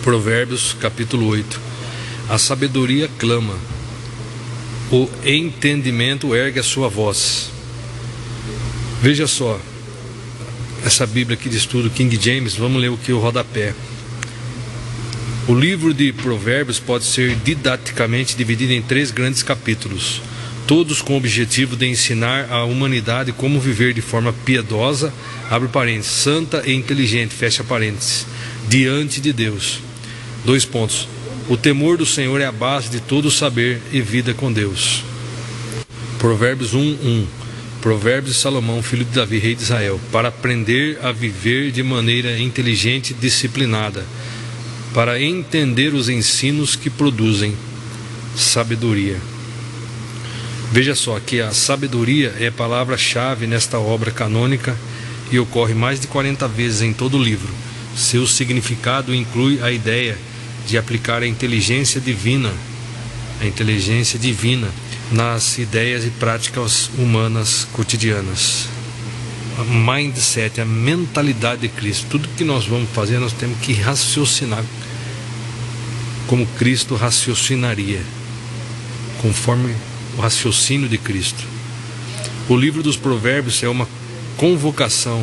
Provérbios capítulo 8. A sabedoria clama, o entendimento ergue a sua voz. Veja só, essa Bíblia aqui de estudo King James, vamos ler o que o rodapé. O livro de Provérbios pode ser didaticamente dividido em 3 grandes capítulos, todos com o objetivo de ensinar à humanidade como viver de forma piedosa, abre parênteses, santa e inteligente, fecha parênteses, diante de Deus. 2 pontos. O temor do Senhor é a base de todo saber e vida com Deus. Provérbios 1:1. Provérbios de Salomão, filho de Davi, rei de Israel, para aprender a viver de maneira inteligente e disciplinada, para entender os ensinos que produzem sabedoria. Veja só que a sabedoria é a palavra-chave nesta obra canônica e ocorre mais de 40 vezes em todo o livro. Seu significado inclui a ideia de aplicar a inteligência divina nas ideias e práticas humanas cotidianas. A mindset, a mentalidade de Cristo. Tudo que nós vamos fazer, nós temos que raciocinar como Cristo raciocinaria, conforme o raciocínio de Cristo. O livro dos Provérbios é uma convocação.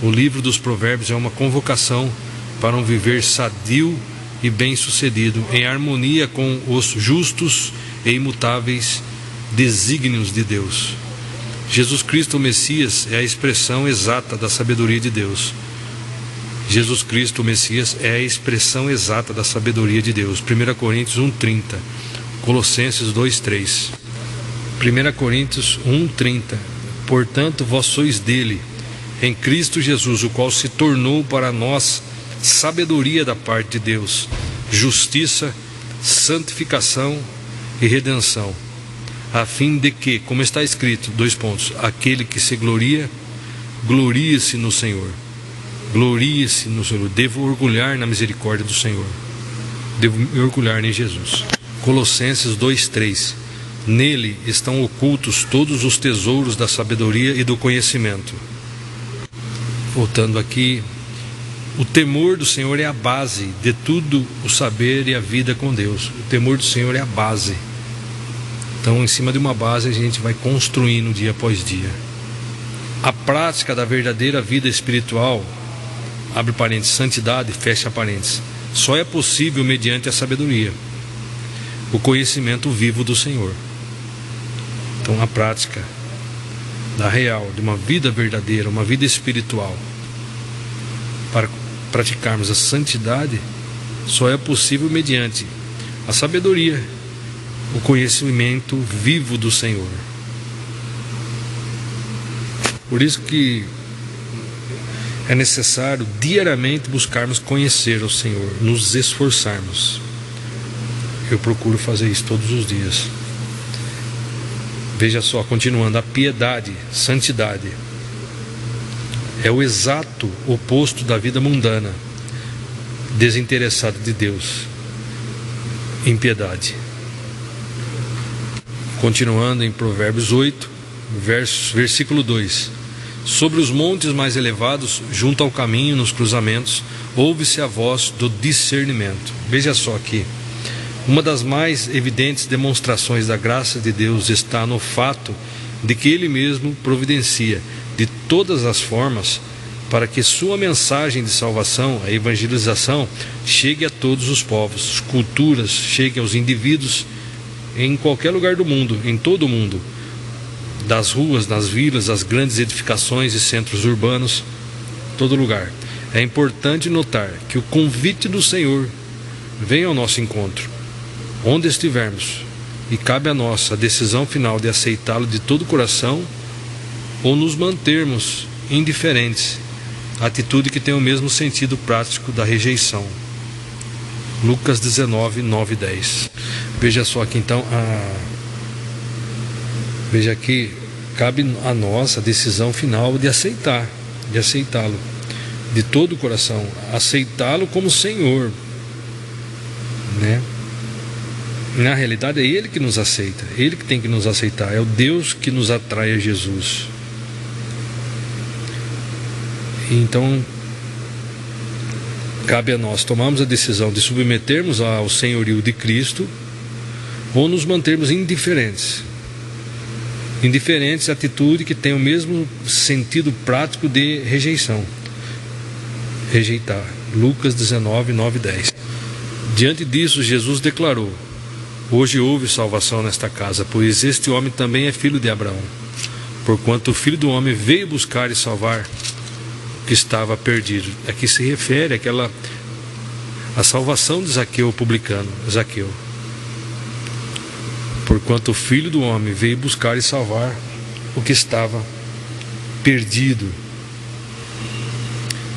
O livro dos Provérbios é uma convocação para um viver sadio e bem-sucedido, em harmonia com os justos e imutáveis desígnios de Deus. Jesus Cristo, o Messias, é a expressão exata da sabedoria de Deus. Jesus Cristo, o Messias, é a expressão exata da sabedoria de Deus. 1 Coríntios 1:30, Colossenses 2:3. 1 Coríntios 1:30. Portanto, vós sois dele, em Cristo Jesus, o qual se tornou para nós sabedoria da parte de Deus, justiça, santificação e redenção, a fim de que, como está escrito, 2 pontos, aquele que se gloria, glorie-se no Senhor. Glorie-se no Senhor. Devo orgulhar na misericórdia do Senhor. Devo me orgulhar em Jesus. Colossenses 2:3. Nele estão ocultos todos os tesouros da sabedoria e do conhecimento. Voltando aqui, o temor do Senhor é a base de tudo o saber e a vida com Deus. O temor do Senhor é a base. Então, em cima de uma base, a gente vai construindo dia após dia. A prática da verdadeira vida espiritual, abre parênteses, santidade, fecha parênteses, só é possível mediante a sabedoria, o conhecimento vivo do Senhor. Então, a prática da real, de uma vida verdadeira, uma vida espiritual, para praticarmos a santidade, só é possível mediante a sabedoria, o conhecimento vivo do Senhor. Por isso que é necessário diariamente buscarmos conhecer o Senhor, nos esforçarmos. Eu procuro fazer isso todos os dias. Veja só, continuando, a piedade, santidade, é o exato oposto da vida mundana, desinteressada de Deus, impiedade. Continuando em Provérbios 8, versículo 2. Sobre os montes mais elevados, junto ao caminho, nos cruzamentos, ouve-se a voz do discernimento. Veja só aqui, uma das mais evidentes demonstrações da graça de Deus está no fato de que Ele mesmo providencia de todas as formas para que sua mensagem de salvação, a evangelização, chegue a todos os povos, culturas, chegue aos indivíduos em qualquer lugar do mundo, em todo o mundo, das ruas, nas vilas, das grandes edificações e centros urbanos, todo lugar. É importante notar que o convite do Senhor vem ao nosso encontro, onde estivermos, e cabe a nós a decisão final de aceitá-lo de todo o coração ou nos mantermos indiferentes, atitude que tem o mesmo sentido prático da rejeição. Lucas 19, 9 e 10. Veja só aqui então, veja que cabe a nós a decisão final de aceitá-lo de todo o coração, aceitá-lo como Senhor, né? Na realidade é Ele que nos aceita, Ele que tem que nos aceitar, é o Deus que nos atrai a Jesus. Então cabe a nós tomarmos a decisão de submetermos ao senhorio de Cristo ou nos mantermos indiferentes. Indiferentes, atitude que tem o mesmo sentido prático de rejeição. Rejeitar. Lucas 19, 9 e 10. Diante disso, Jesus declarou: hoje houve salvação nesta casa, pois este homem também é filho de Abraão. Porquanto o Filho do Homem veio buscar e salvar o que estava perdido. Aqui se refere à salvação de Zaqueu, o publicano, Zaqueu. Porquanto o Filho do Homem veio buscar e salvar o que estava perdido.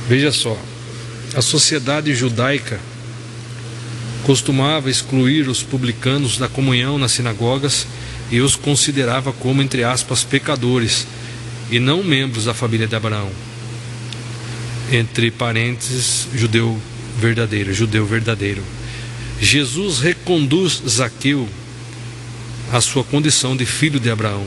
Veja só, a sociedade judaica costumava excluir os publicanos da comunhão nas sinagogas e os considerava como, entre aspas, pecadores e não membros da família de Abraão. Entre parênteses, judeu verdadeiro. Jesus reconduz Zaqueu à sua condição de filho de Abraão,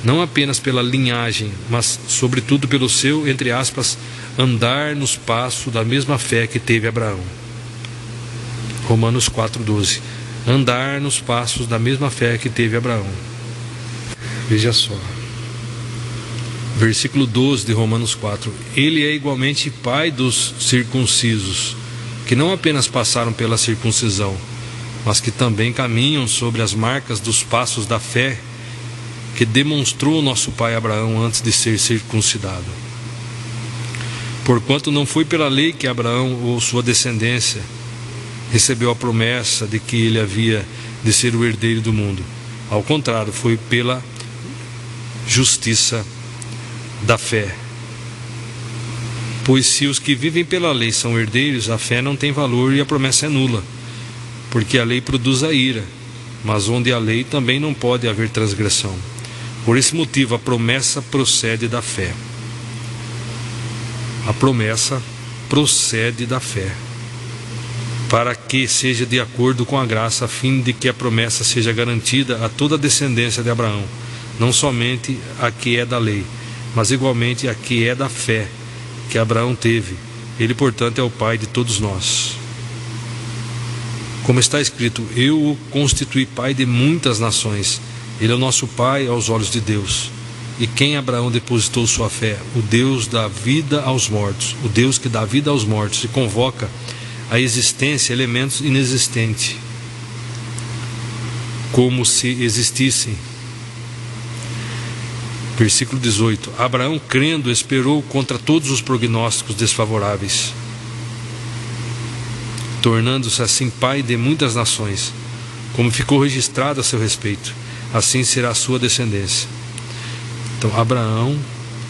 não apenas pela linhagem, mas sobretudo pelo seu, entre aspas, andar nos passos da mesma fé que teve Abraão. Romanos 4,12. Andar nos passos da mesma fé que teve Abraão. Veja só. Versículo 12 de Romanos 4. Ele é igualmente pai dos circuncisos, que não apenas passaram pela circuncisão, mas que também caminham sobre as marcas dos passos da fé que demonstrou nosso pai Abraão antes de ser circuncidado. Porquanto não foi pela lei que Abraão ou sua descendência recebeu a promessa de que ele havia de ser o herdeiro do mundo. Ao contrário, foi pela justiça da fé. Pois se os que vivem pela lei são herdeiros, a fé não tem valor e a promessa é nula, porque a lei produz a ira, mas onde há lei também não pode haver transgressão. Por esse motivo, a promessa procede da fé. A promessa procede da fé, para que seja de acordo com a graça, a fim de que a promessa seja garantida a toda a descendência de Abraão, não somente a que é da lei, mas igualmente a que é da fé que Abraão teve. Ele, portanto, é o pai de todos nós. Como está escrito: eu o constituí pai de muitas nações. Ele é o nosso pai aos olhos de Deus. E quem Abraão depositou sua fé? O Deus da vida aos mortos. O Deus que dá vida aos mortos e convoca a existência elementos inexistentes, como se existissem. Versículo 18. Abraão, crendo, esperou contra todos os prognósticos desfavoráveis, tornando-se assim pai de muitas nações, como ficou registrado a seu respeito. Assim será a sua descendência. Então, Abraão,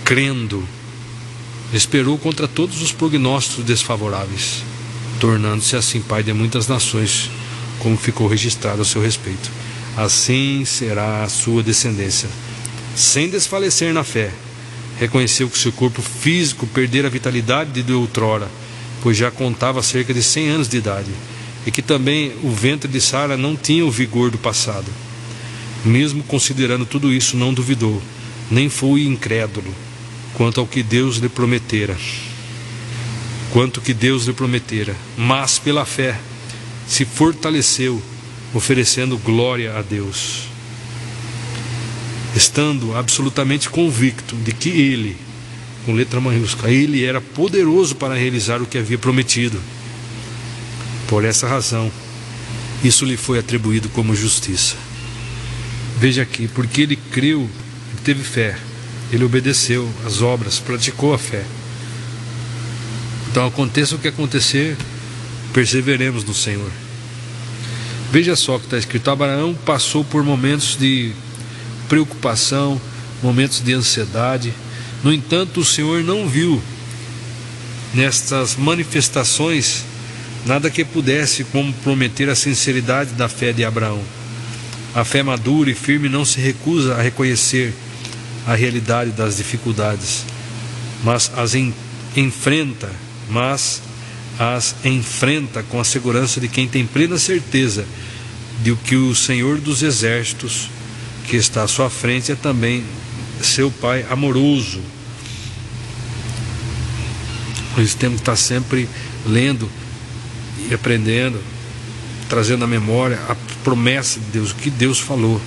crendo, esperou contra todos os prognósticos desfavoráveis, tornando-se assim pai de muitas nações, como ficou registrado a seu respeito. Assim será a sua descendência. Sem desfalecer na fé, reconheceu que seu corpo físico perdera a vitalidade de outrora, pois já contava cerca de 100 anos de idade, e que também o ventre de Sara não tinha o vigor do passado. Mesmo considerando tudo isso, não duvidou, nem foi incrédulo quanto que Deus lhe prometera, mas pela fé se fortaleceu, oferecendo glória a Deus, estando absolutamente convicto de que ele, com letra maiúscula, ele era poderoso para realizar o que havia prometido. Por essa razão, isso lhe foi atribuído como justiça. Veja aqui, porque ele creu, ele teve fé, ele obedeceu às obras, praticou a fé. Então, aconteça o que acontecer, perseveremos no Senhor. Veja só o que está escrito: Abraão passou por momentos de preocupação, momentos de ansiedade. No entanto, o Senhor não viu nestas manifestações nada que pudesse comprometer a sinceridade da fé de Abraão. A fé madura e firme não se recusa a reconhecer a realidade das dificuldades, mas as enfrenta com a segurança de quem tem plena certeza de que o Senhor dos Exércitos, que está à sua frente, é também seu Pai amoroso. Nós temos que estar sempre lendo e aprendendo, trazendo à memória a promessa de Deus, o que Deus falou.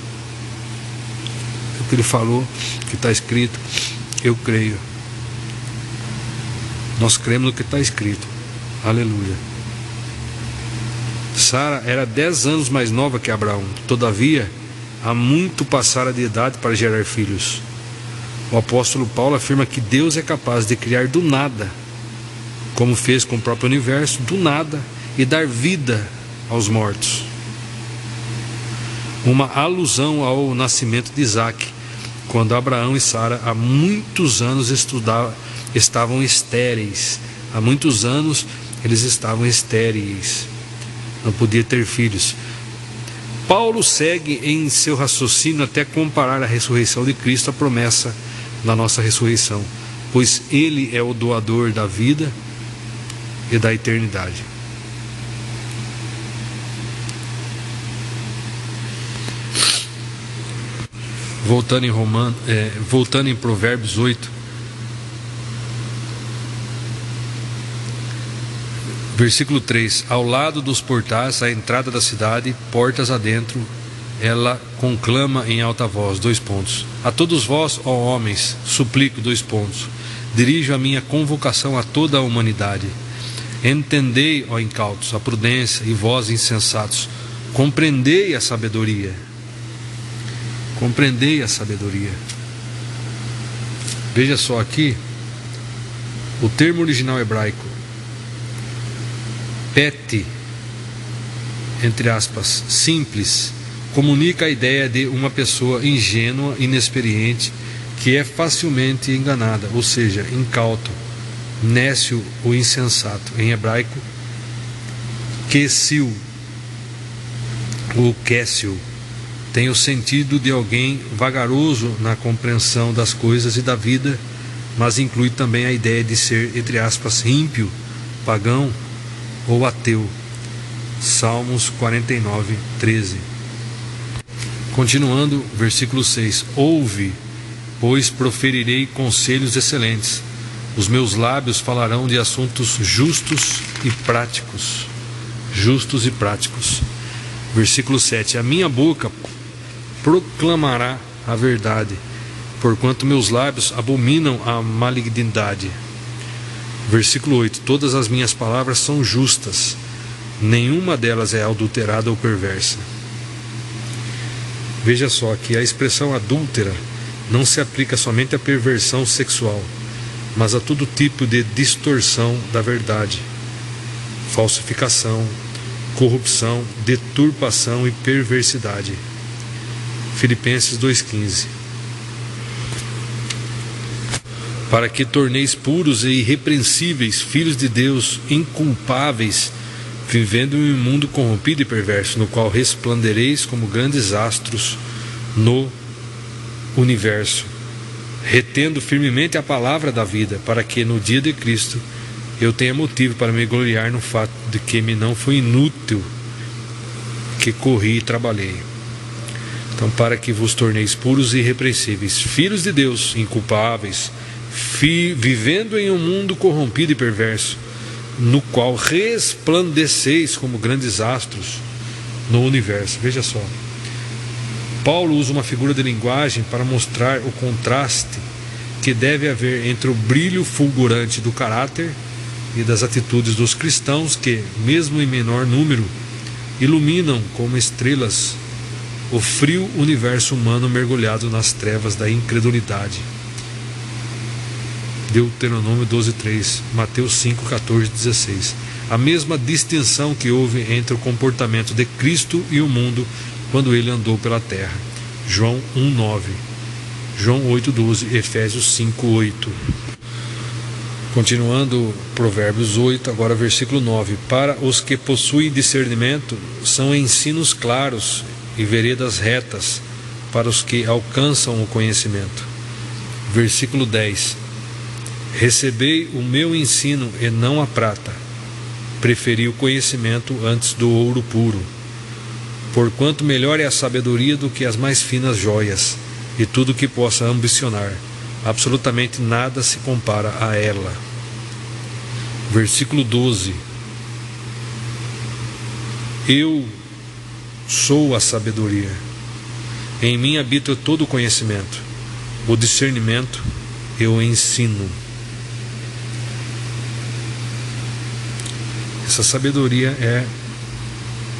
O que Ele falou, que está escrito, eu creio. Nós cremos no que está escrito. Aleluia. Sara era 10 anos mais nova que Abraão. Todavia, há muito passara de idade para gerar filhos. O apóstolo Paulo afirma que Deus é capaz de criar do nada, como fez com o próprio universo, do nada, e dar vida aos mortos. Uma alusão ao nascimento de Isaac, quando Abraão e Sara há muitos anos estavam estéreis. Há muitos anos eles estavam estéreis, não podia ter filhos. Paulo segue em seu raciocínio até comparar a ressurreição de Cristo à promessa da nossa ressurreição, pois Ele é o doador da vida e da eternidade. Voltando em Provérbios 8, versículo 3: ao lado dos portais, à entrada da cidade, portas adentro, ela conclama em alta voz, a todos vós, ó homens, suplico, dirijo a minha convocação a toda a humanidade. Entendei, ó incautos, a prudência, e vós, insensatos, compreendei a sabedoria. Compreendei a sabedoria. Veja só aqui, o termo original hebraico, pet, entre aspas, simples, comunica a ideia de uma pessoa ingênua, inexperiente, que é facilmente enganada, ou seja, incauto, nécio ou insensato. Em hebraico, quesil ou késil tem o sentido de alguém vagaroso na compreensão das coisas e da vida, mas inclui também a ideia de ser, entre aspas, ímpio, pagão ou ateu. Salmos 49, 13. Continuando, versículo 6: ouve, pois proferirei conselhos excelentes. Os meus lábios falarão de assuntos justos e práticos. Justos e práticos. Versículo 7: a minha boca proclamará a verdade, porquanto meus lábios abominam a malignidade. Versículo 8: todas as minhas palavras são justas, nenhuma delas é adulterada ou perversa. Veja só que a expressão adúltera não se aplica somente à perversão sexual, mas a todo tipo de distorção da verdade, falsificação, corrupção, deturpação e perversidade. Filipenses 2,15. Para que torneis puros e irrepreensíveis filhos de Deus, inculpáveis, vivendo em um mundo corrompido e perverso, no qual resplandereis como grandes astros no universo, retendo firmemente a palavra da vida, para que no dia de Cristo eu tenha motivo para me gloriar no fato de que me não foi inútil que corri e trabalhei. Então, para que vos torneis puros e irrepreensíveis, filhos de Deus, inculpáveis, vivendo em um mundo corrompido e perverso, no qual resplandeceis como grandes astros no universo. Veja só, Paulo usa uma figura de linguagem para mostrar o contraste que deve haver entre o brilho fulgurante do caráter e das atitudes dos cristãos que, mesmo em menor número, iluminam como estrelas o frio universo humano mergulhado nas trevas da incredulidade. Deuteronômio 12:3, Mateus 5:14-16. A mesma distinção que houve entre o comportamento de Cristo e o mundo quando ele andou pela terra. João 1:9, João 8:12, Efésios 5:8. Continuando, Provérbios 8, agora versículo 9: para os que possuem discernimento são ensinos claros e veredas retas para os que alcançam o conhecimento. Versículo 10: recebei o meu ensino e não a prata, preferi o conhecimento antes do ouro puro, porquanto melhor é a sabedoria do que as mais finas joias, e tudo que possa ambicionar, absolutamente nada se compara a ela. Versículo 12. Eu sou a sabedoria. Em mim habita todo o conhecimento. O discernimento eu ensino. Essa sabedoria é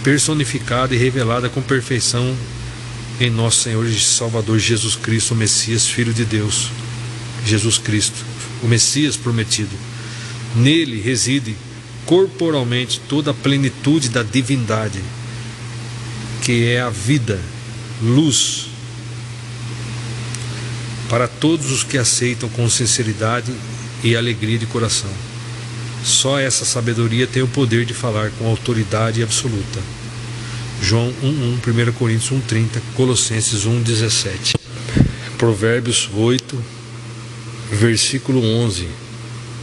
personificada e revelada com perfeição em nosso Senhor e Salvador Jesus Cristo, o Messias, Filho de Deus. Jesus Cristo, o Messias prometido. Nele reside corporalmente toda a plenitude da divindade, que é a vida, luz, para todos os que aceitam com sinceridade e alegria de coração. Só essa sabedoria tem o poder de falar com autoridade absoluta. João 1:1, 1 Coríntios 1:30, Colossenses 1:17. Provérbios 8, versículo 11.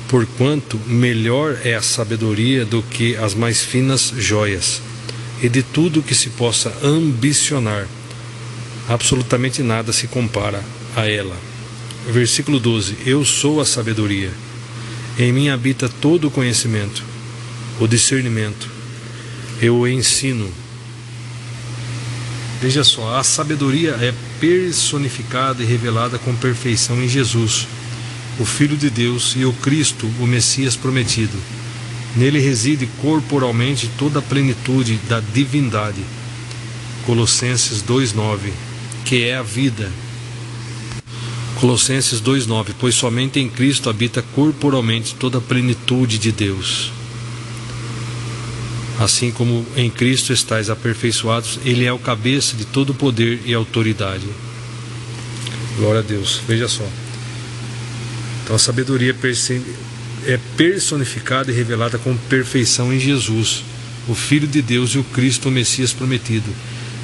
Porquanto melhor é a sabedoria do que as mais finas joias, e de tudo que se possa ambicionar, absolutamente nada se compara a ela. Versículo 12. Eu sou a sabedoria. Em mim habita todo o conhecimento, o discernimento. Eu o ensino. Veja só, a sabedoria é personificada e revelada com perfeição em Jesus, o Filho de Deus, e o Cristo, o Messias prometido. Nele reside corporalmente toda a plenitude da divindade. Colossenses 2:9, que é a vida. Colossenses 2:9, pois somente em Cristo habita corporalmente toda a plenitude de Deus. Assim como em Cristo estáis aperfeiçoados, Ele é o cabeça de todo poder e autoridade. Glória a Deus. Veja só. Então a sabedoria é personificada e revelada com perfeição em Jesus, o Filho de Deus e o Cristo, o Messias prometido.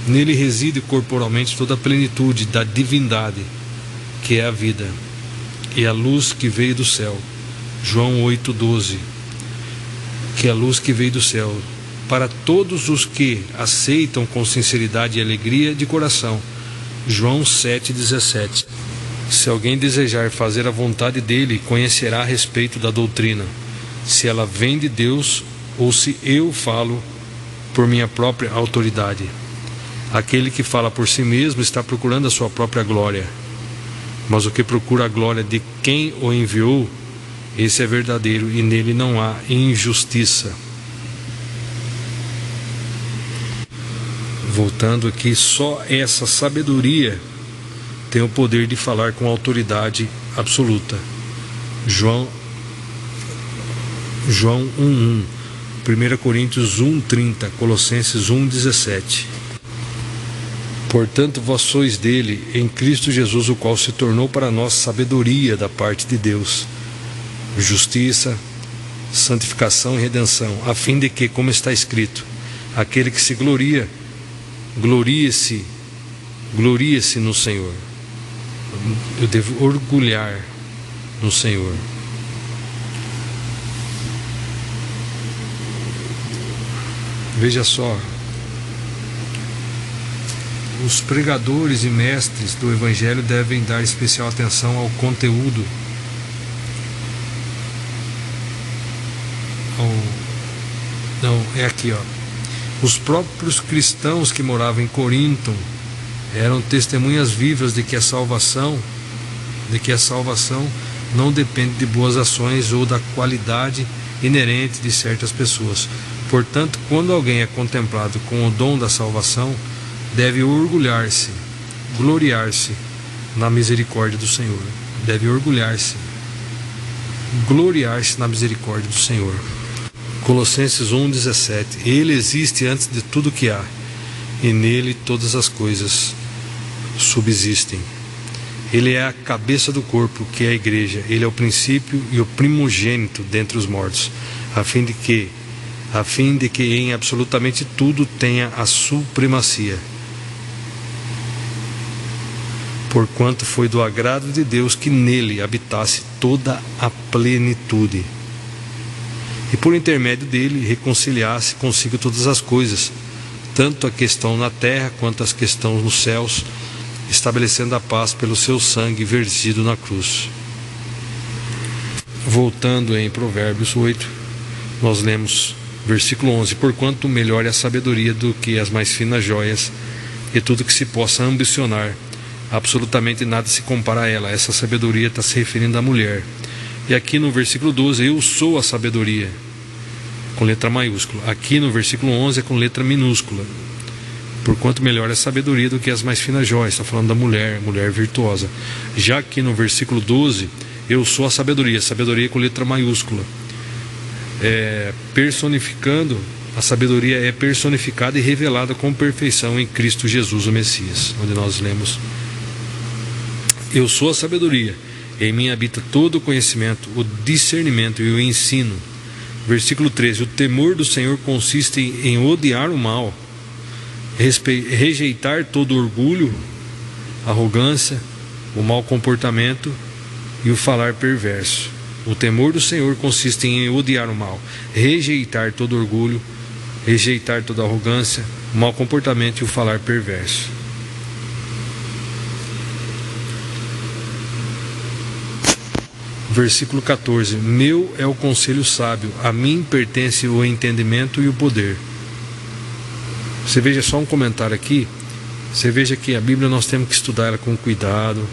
Nele reside corporalmente toda a plenitude da divindade, que é a vida, e a luz que veio do céu. João 8:12, que é a luz que veio do céu, para todos os que aceitam com sinceridade e alegria de coração. João 7:17. Se alguém desejar fazer a vontade dele, conhecerá a respeito da doutrina, se ela vem de Deus ou se eu falo por minha própria autoridade. Aquele que fala por si mesmo está procurando a sua própria glória, mas o que procura a glória de quem o enviou, esse é verdadeiro, e nele não há injustiça. Voltando aqui, só essa sabedoria tem o poder de falar com autoridade absoluta. João 1:1, 1 Coríntios 1:30, Colossenses 1:17. Portanto, vós sois dele, em Cristo Jesus, o qual se tornou para nós sabedoria da parte de Deus, justiça, santificação e redenção, a fim de que, como está escrito, aquele que se gloria, glorie-se no Senhor. Eu devo orgulhar no Senhor. Veja só, os pregadores e mestres do Evangelho devem dar especial atenção ao conteúdo, Os próprios cristãos que moravam em Corinto eram testemunhas vivas de que a salvação não depende de boas ações ou da qualidade inerente de certas pessoas. Portanto, quando alguém é contemplado com o dom da salvação, deve orgulhar-se, gloriar-se na misericórdia do Senhor. Deve orgulhar-se, gloriar-se na misericórdia do Senhor. Colossenses 1:17. Ele existe antes de tudo que há, e nele todas as coisas subsistem. Ele é a cabeça do corpo, que é a igreja. Ele é o princípio e o primogênito dentre os mortos, a fim de que em absolutamente tudo tenha a supremacia. Porquanto foi do agrado de Deus que nele habitasse toda a plenitude, e por intermédio dele reconciliasse consigo todas as coisas, tanto a questão na terra quanto as questões nos céus, estabelecendo a paz pelo seu sangue vertido na cruz. Voltando em Provérbios 8, nós lemos versículo 11: porquanto melhor é a sabedoria do que as mais finas joias, e tudo que se possa ambicionar, absolutamente nada se compara a ela. Essa sabedoria está se referindo à mulher. E aqui no versículo 12, eu sou a sabedoria, com letra maiúscula. Aqui no versículo 11 é com letra minúscula. Porquanto melhor é a sabedoria do que as mais finas joias. Está falando da mulher, mulher virtuosa. Já aqui no versículo 12, eu sou a sabedoria, sabedoria com letra maiúscula. Personificando, a sabedoria é personificada e revelada com perfeição em Cristo Jesus, o Messias, onde nós lemos: eu sou a sabedoria, em mim habita todo o conhecimento, o discernimento e o ensino. Versículo 13: o temor do Senhor consiste em odiar o mal, rejeitar todo orgulho, arrogância, o mau comportamento e o falar perverso. O temor do Senhor consiste em odiar o mal, rejeitar todo orgulho, rejeitar toda arrogância, o mau comportamento e o falar perverso. Versículo 14: meu é o conselho sábio, a mim pertence o entendimento e o poder. Você veja só um comentário aqui. Você veja que a Bíblia nós temos que estudar ela com cuidado,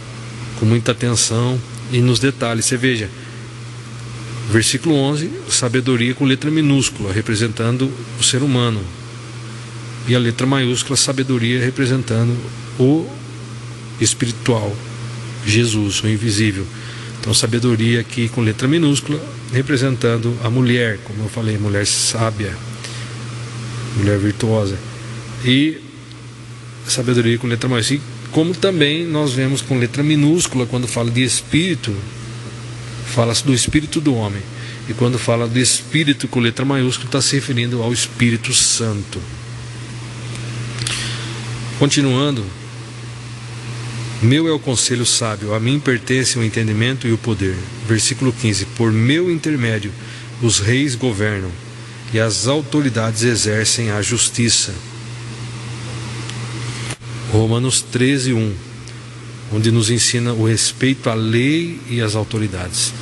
com muita atenção e nos detalhes. Você veja, versículo 11, sabedoria com letra minúscula, representando o ser humano. E a letra maiúscula, sabedoria, representando o espiritual, Jesus, o invisível. Então, sabedoria aqui com letra minúscula, representando a mulher, como eu falei, mulher sábia, mulher virtuosa. E sabedoria com letra maiúscula. E como também nós vemos com letra minúscula, quando fala de espírito, fala-se do espírito do homem. E quando fala de espírito com letra maiúscula, está se referindo ao Espírito Santo. Continuando: meu é o conselho sábio, a mim pertence o entendimento e o poder. Versículo 15: por meu intermédio os reis governam e as autoridades exercem a justiça. Romanos 13, 1, onde nos ensina o respeito à lei e às autoridades.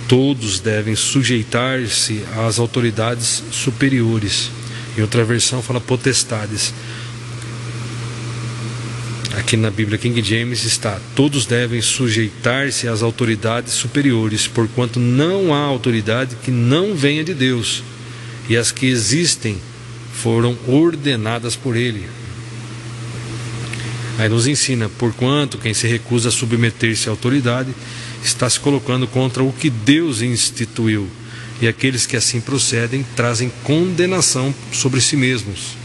Todos devem sujeitar-se às autoridades superiores. Em outra versão fala potestades. Aqui na Bíblia King James está: todos devem sujeitar-se às autoridades superiores, porquanto não há autoridade que não venha de Deus, e as que existem foram ordenadas por Ele. Aí nos ensina: porquanto quem se recusa a submeter-se à autoridade está se colocando contra o que Deus instituiu, e aqueles que assim procedem trazem condenação sobre si mesmos.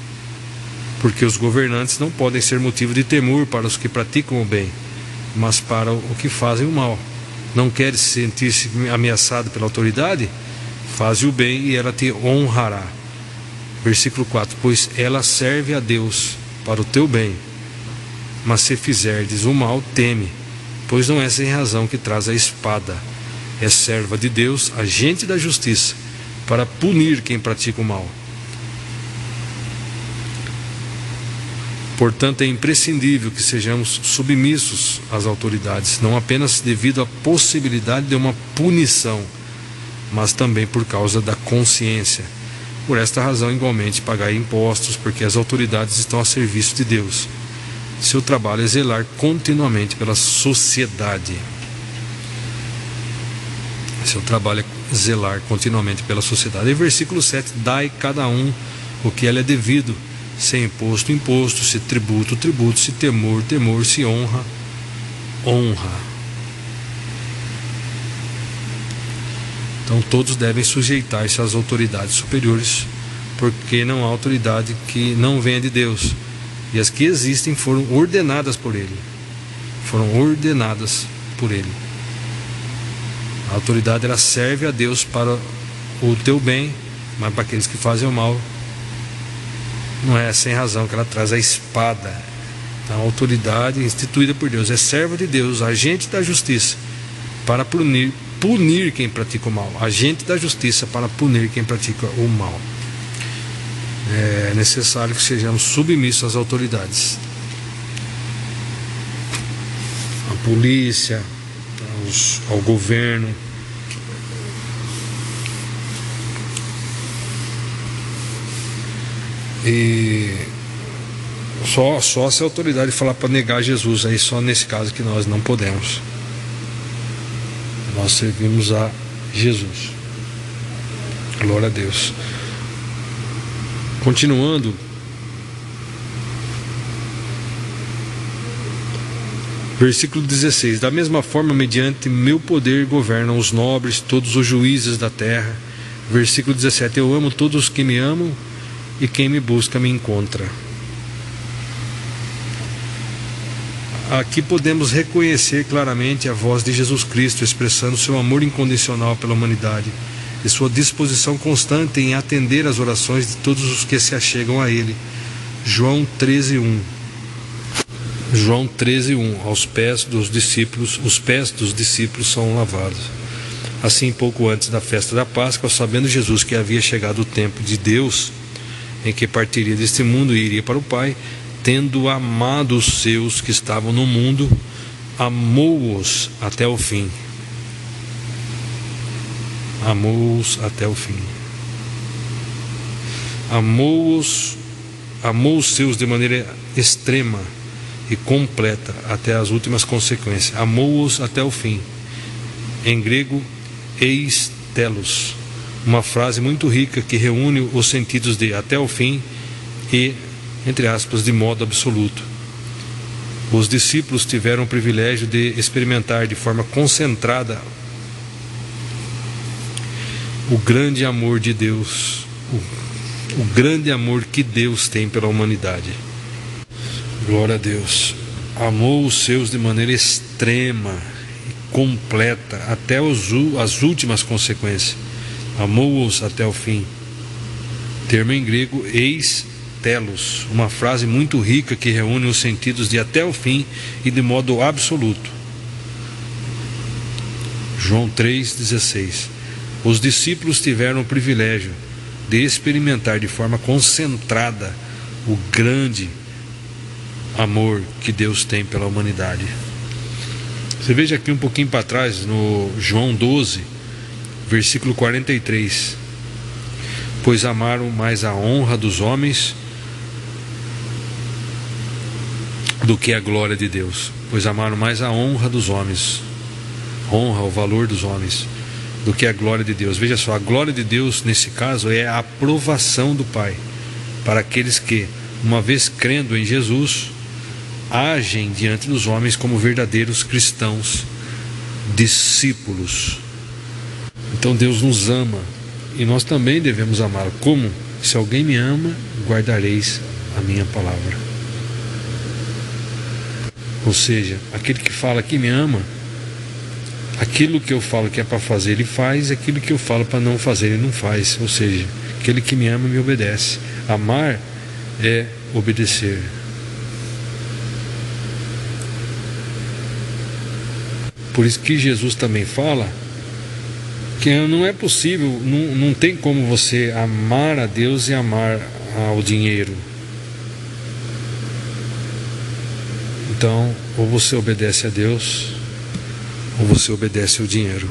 Porque os governantes não podem ser motivo de temor para os que praticam o bem, mas para o que fazem o mal. Não queres sentir-se ameaçado pela autoridade? Faze o bem e ela te honrará. Versículo 4: pois ela serve a Deus para o teu bem. Mas se fizerdes o mal, teme, pois não é sem razão que traz a espada. É serva de Deus, agente da justiça, para punir quem pratica o mal. Portanto, é imprescindível que sejamos submissos às autoridades, não apenas devido à possibilidade de uma punição, mas também por causa da consciência. Por esta razão, igualmente, pagai impostos, porque as autoridades estão a serviço de Deus. Seu trabalho é zelar continuamente pela sociedade. Seu trabalho é zelar continuamente pela sociedade. E versículo 7: dai cada um o que lhe é devido, se imposto, imposto, se tributo, tributo, se temor, temor, se honra, honra. Então todos devem sujeitar-se às autoridades superiores, porque não há autoridade que não venha de Deus. E as que existem foram ordenadas por Ele. Foram ordenadas por Ele. A autoridade, ela serve a Deus para o teu bem, mas para aqueles que fazem o mal, não é sem razão que ela traz a espada. Então, a autoridade instituída por Deus é serva de Deus, agente da justiça, para punir quem pratica o mal. Agente da justiça para punir quem pratica o mal. É necessário que sejamos submissos às autoridades. À polícia, ao governo. E só se a autoridade falar para negar Jesus, aí só nesse caso que nós não podemos. Nós servimos a Jesus. Glória a Deus. Continuando, versículo 16: da mesma forma, mediante meu poder governam os nobres, todos os juízes da terra. Versículo 17: eu amo todos os que me amam, e quem me busca me encontra. Aqui podemos reconhecer claramente a voz de Jesus Cristo, expressando seu amor incondicional pela humanidade e sua disposição constante em atender às orações de todos os que se achegam a Ele. João 13:1. João 13:1. Aos pés dos discípulos, os pés dos discípulos são lavados. Assim, pouco antes da festa da Páscoa, sabendo Jesus que havia chegado o tempo de Deus, em que partiria deste mundo e iria para o Pai, tendo amado os seus que estavam no mundo, amou-os até o fim. Amou-os até o fim. Amou os seus de maneira extrema e completa até as últimas consequências. Amou-os até o fim. Em grego, eis telos, uma frase muito rica que reúne os sentidos de até o fim e, entre aspas, de modo absoluto. Os discípulos tiveram o privilégio de experimentar de forma concentrada o grande amor de Deus, o grande amor que Deus tem pela humanidade. Glória a Deus. Amou os seus de maneira extrema e completa até as últimas consequências. Amou-os até o fim. Termo em grego, eis telos, uma frase muito rica que reúne os sentidos de até o fim e de modo absoluto. João 3,16. Os discípulos tiveram o privilégio de experimentar de forma concentrada o grande amor que Deus tem pela humanidade. Você veja aqui um pouquinho para trás, no João 12, versículo 43. Pois amaram mais a honra dos homens do que a glória de Deus. Pois amaram mais a honra dos homens, honra, o valor dos homens, do que a glória de Deus. Veja só, a glória de Deus nesse caso é a aprovação do Pai para aqueles que, uma vez crendo em Jesus, agem diante dos homens como verdadeiros cristãos, discípulos. Então Deus nos ama e nós também devemos amá-lo. Como? Se alguém me ama, guardareis a minha palavra. Ou seja, aquele que fala que me ama, aquilo que eu falo que é para fazer, ele faz, aquilo que eu falo para não fazer, ele não faz. Ou seja, aquele que me ama me obedece. Amar é obedecer. Por isso que Jesus também fala que não é possível, não tem como você amar a Deus e amar ao dinheiro. Então, ou você obedece a Deus, ou você obedece ao dinheiro.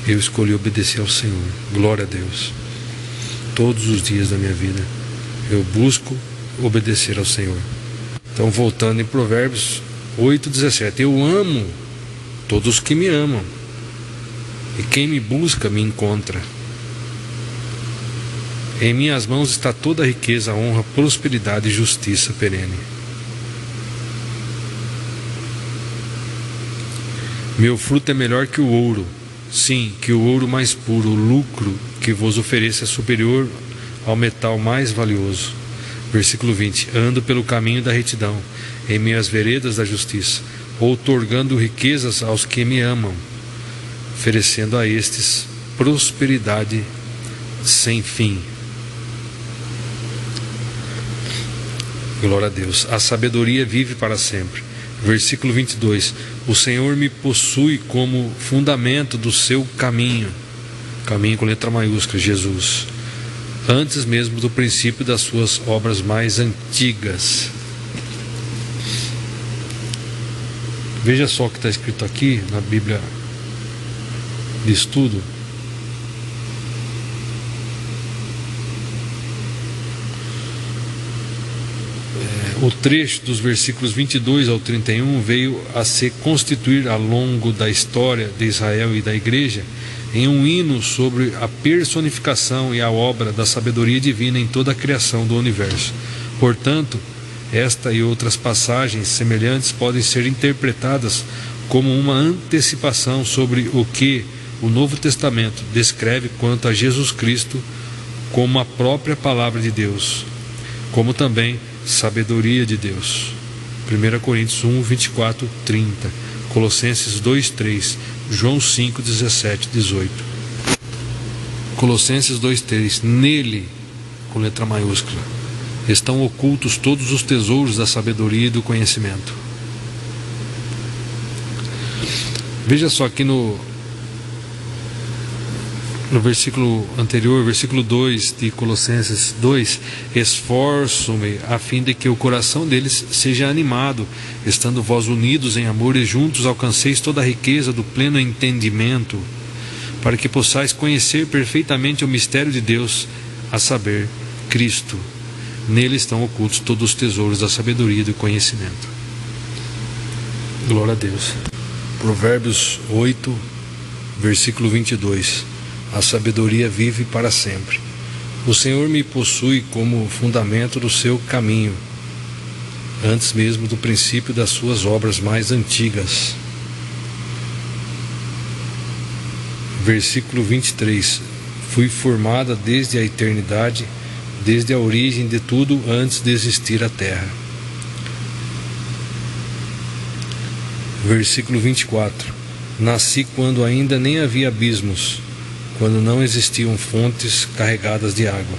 Eu escolhi obedecer ao Senhor. Glória a Deus. Todos os dias da minha vida eu busco obedecer ao Senhor. Então, voltando em Provérbios 8:17, eu amo todos que me amam, e quem me busca me encontra. Em minhas mãos está toda a riqueza, honra, prosperidade e justiça perene. Meu fruto é melhor que o ouro, sim, que o ouro mais puro. O lucro que vos ofereço é superior ao metal mais valioso. Versículo 20. Ando pelo caminho da retidão, em minhas veredas da justiça, outorgando riquezas aos que me amam, oferecendo a estes prosperidade sem fim. Glória a Deus. A sabedoria vive para sempre. Versículo 22. O Senhor me possui como fundamento do seu caminho. Caminho com letra maiúscula, Jesus. Antes mesmo do princípio das suas obras mais antigas. Veja só o que está escrito aqui na Bíblia de estudo. O trecho dos versículos 22 ao 31 veio a se constituir ao longo da história de Israel e da Igreja em um hino sobre a personificação e a obra da sabedoria divina em toda a criação do universo. Portanto, esta e outras passagens semelhantes podem ser interpretadas como uma antecipação sobre o que o Novo Testamento descreve quanto a Jesus Cristo como a própria palavra de Deus, como também sabedoria de Deus. 1 Coríntios 1, 24, 30, Colossenses 2, 3, João 5, 17, 18. Colossenses 2, 3. Nele, com letra maiúscula, estão ocultos todos os tesouros da sabedoria e do conhecimento. Veja só aqui no versículo anterior, versículo 2 de Colossenses 2: esforço-me a fim de que o coração deles seja animado, estando vós unidos em amor e juntos alcanceis toda a riqueza do pleno entendimento, para que possais conhecer perfeitamente o mistério de Deus, a saber, Cristo. Nele estão ocultos todos os tesouros da sabedoria e do conhecimento. Glória a Deus. Provérbios 8, versículo 22. A sabedoria vive para sempre. O Senhor me possui como fundamento do seu caminho, antes mesmo do princípio das suas obras mais antigas. Versículo 23. Fui formada desde a eternidade, desde a origem de tudo, antes de existir a terra. Versículo 24. Nasci quando ainda nem havia abismos, quando não existiam fontes carregadas de água.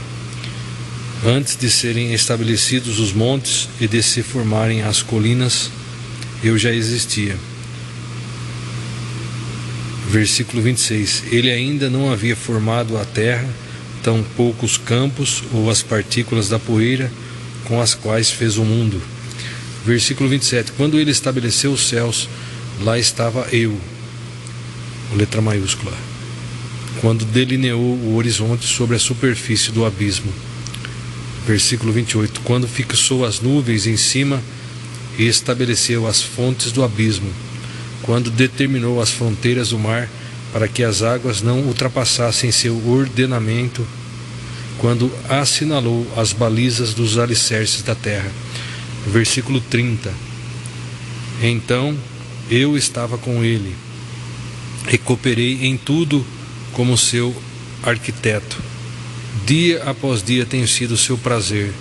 Antes de serem estabelecidos os montes e de se formarem as colinas, eu já existia. Versículo 26. Ele ainda não havia formado a terra, tampouco os campos ou as partículas da poeira com as quais fez o mundo. Versículo 27. Quando ele estabeleceu os céus, lá estava eu, com letra maiúscula, quando delineou o horizonte sobre a superfície do abismo. Versículo 28. Quando fixou as nuvens em cima e estabeleceu as fontes do abismo, quando determinou as fronteiras do mar para que as águas não ultrapassassem seu ordenamento, quando assinalou as balizas dos alicerces da terra. Versículo 30. Então eu estava com ele e cooperei em tudo como seu arquiteto. Dia após dia tenho sido seu prazer,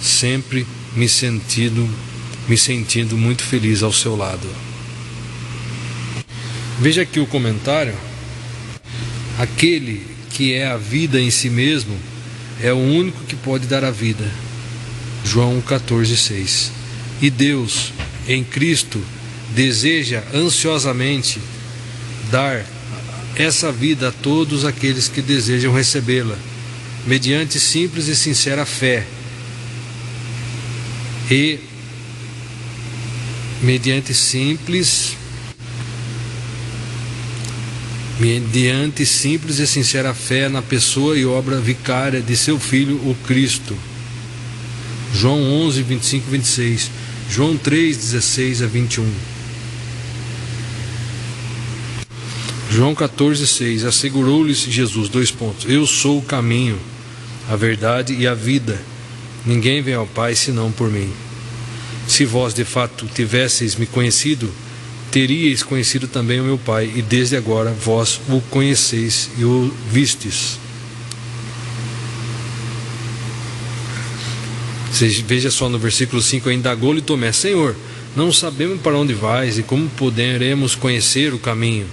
sempre me sentindo muito feliz ao seu lado. Veja aqui o comentário. Aquele que é a vida em si mesmo é o único que pode dar a vida. João 14,6. E Deus, em Cristo, deseja ansiosamente dar essa vida a todos aqueles que desejam recebê-la, mediante simples e sincera fé. E mediante simples e sincera fé na pessoa e obra vicária de seu Filho, o Cristo. João 11, 25 e 26. João 3, 16 a 21. João 14, 6. Assegurou-lhes Jesus, : eu sou o caminho, a verdade e a vida. Ninguém vem ao Pai senão por mim. Se vós de fato tivesseis me conhecido, teríeis conhecido também o meu Pai, e desde agora vós o conheceis e o vistes. Veja só no versículo 5, indagou-lhe Tomé: Senhor, não sabemos para onde vais e como poderemos conhecer o caminho?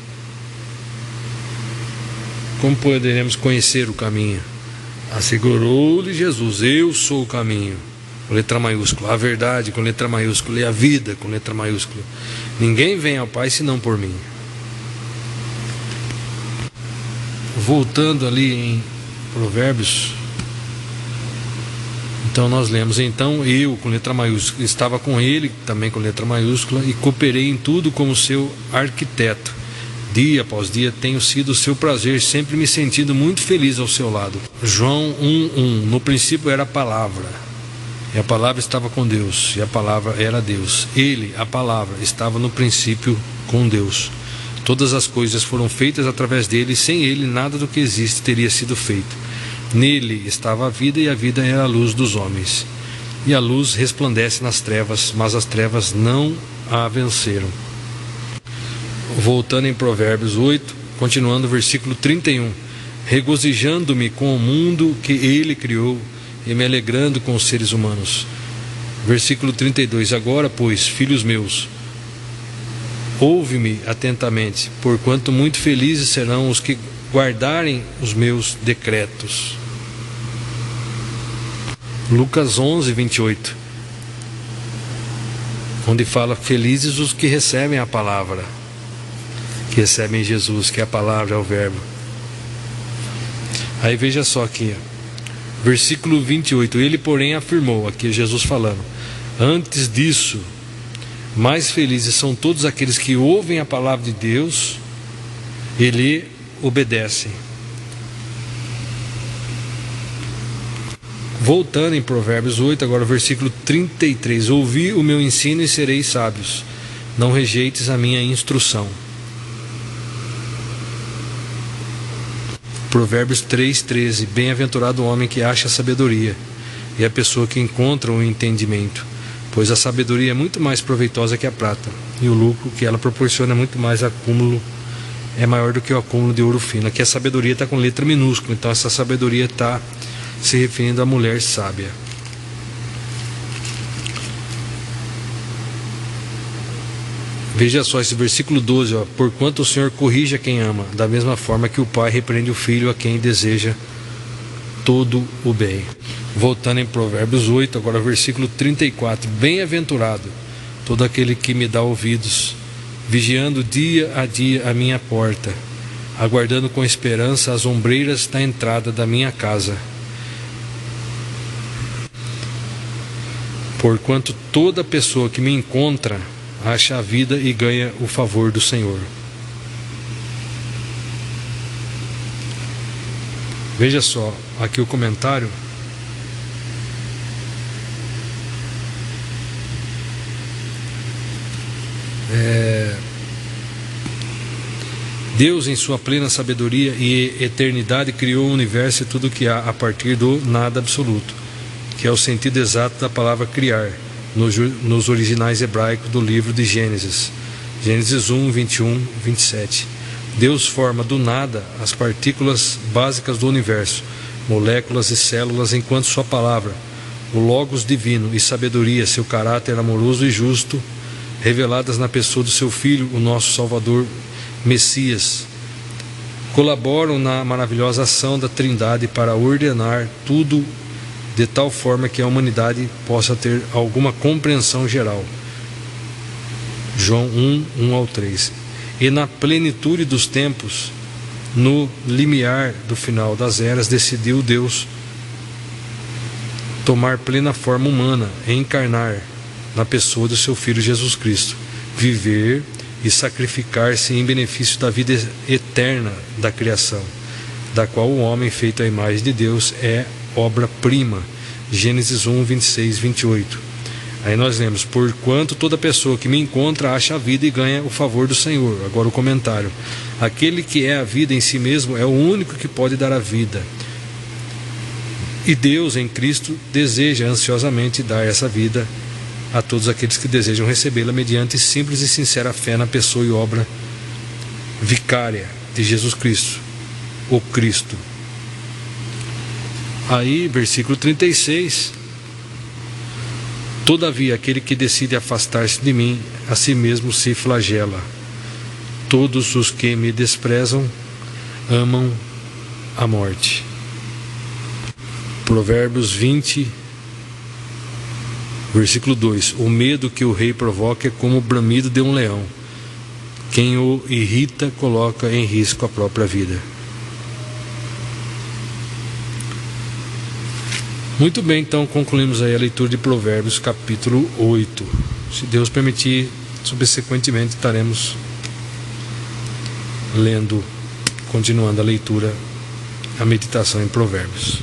Como poderemos conhecer o caminho? Assegurou-lhe Jesus: eu sou o caminho, com letra maiúscula, a verdade, com letra maiúscula, e a vida, com letra maiúscula. Ninguém vem ao Pai senão por mim. Voltando ali em Provérbios, então nós lemos: então eu, com letra maiúscula, estava com ele, também com letra maiúscula, e cooperei em tudo como seu arquiteto. Dia após dia tenho sido o seu prazer, sempre me sentindo muito feliz ao seu lado. João 1:1. No princípio era a palavra, E a palavra estava com Deus, e a palavra era Deus. Ele, a palavra, estava no princípio com Deus. Todas as coisas foram feitas através dele, e sem ele nada do que existe teria sido feito. Nele estava a vida, e a vida era a luz dos homens. E a luz resplandece nas trevas, mas as trevas não a venceram. Voltando em Provérbios 8, continuando o versículo 31. Regozijando-me com o mundo que ele criou, e me alegrando com os seres humanos. Versículo 32. Agora, pois, filhos meus, ouve-me atentamente, porquanto muito felizes serão os que guardarem os meus decretos. Lucas 11, 28, onde fala: felizes os que recebem a palavra, que recebem Jesus, que a palavra é o verbo. Aí veja só aqui, versículo 28, ele porém afirmou, aqui Jesus falando: antes disso, mais felizes são todos aqueles que ouvem a palavra de Deus e lhe obedecem. Voltando em Provérbios 8, agora versículo 33. Ouvi o meu ensino e sereis sábios, não rejeites a minha instrução. Provérbios 3:13. Bem-aventurado o homem que acha a sabedoria, e a pessoa que encontra o entendimento, pois a sabedoria é muito mais proveitosa que a prata, e o lucro que ela proporciona é muito mais acúmulo, é maior do que o acúmulo de ouro fino. Aqui a sabedoria está com letra minúscula, então essa sabedoria está se referindo à mulher sábia. Veja só esse versículo 12, ó. Porquanto o Senhor corrige a quem ama, da mesma forma que o pai repreende o filho a quem deseja todo o bem. Voltando em Provérbios 8, agora versículo 34. Bem-aventurado todo aquele que me dá ouvidos, vigiando dia a dia a minha porta, aguardando com esperança as ombreiras da entrada da minha casa. Porquanto toda pessoa que me encontra acha a vida e ganha o favor do Senhor. Veja só, aqui o comentário. Deus, em sua plena sabedoria e eternidade, criou o universo e tudo o que há a partir do nada absoluto, que é o sentido exato da palavra criar, nos originais hebraicos do livro de Gênesis. Gênesis 1, 21, 27. Deus forma do nada as partículas básicas do universo, moléculas e células, enquanto sua palavra, o Logos divino e sabedoria, seu caráter amoroso e justo, reveladas na pessoa do seu Filho, o nosso Salvador Messias, colaboram na maravilhosa ação da Trindade para ordenar tudo de tal forma que a humanidade possa ter alguma compreensão geral. João 1, 1 ao 3. E na plenitude dos tempos, no limiar do final das eras, decidiu Deus tomar plena forma humana e encarnar na pessoa do seu Filho Jesus Cristo, viver e sacrificar-se em benefício da vida eterna da criação, da qual o homem, feito à imagem de Deus, é obra-prima. Gênesis 1, 26, 28. Aí nós lemos: porquanto toda pessoa que me encontra acha a vida e ganha o favor do Senhor. Agora o comentário: aquele que é a vida em si mesmo é o único que pode dar a vida, e Deus em Cristo deseja ansiosamente dar essa vida a todos aqueles que desejam recebê-la mediante simples e sincera fé na pessoa e obra vicária de Jesus Cristo, o Cristo. Aí, versículo 36. Todavia, aquele que decide afastar-se de mim, a si mesmo se flagela. Todos os que me desprezam amam a morte. Provérbios 20, versículo 2. O medo que o rei provoca é como o bramido de um leão. Quem o irrita coloca em risco a própria vida. Muito bem, então concluímos aí a leitura de Provérbios capítulo 8. Se Deus permitir, subsequentemente estaremos lendo, continuando a leitura, a meditação em Provérbios.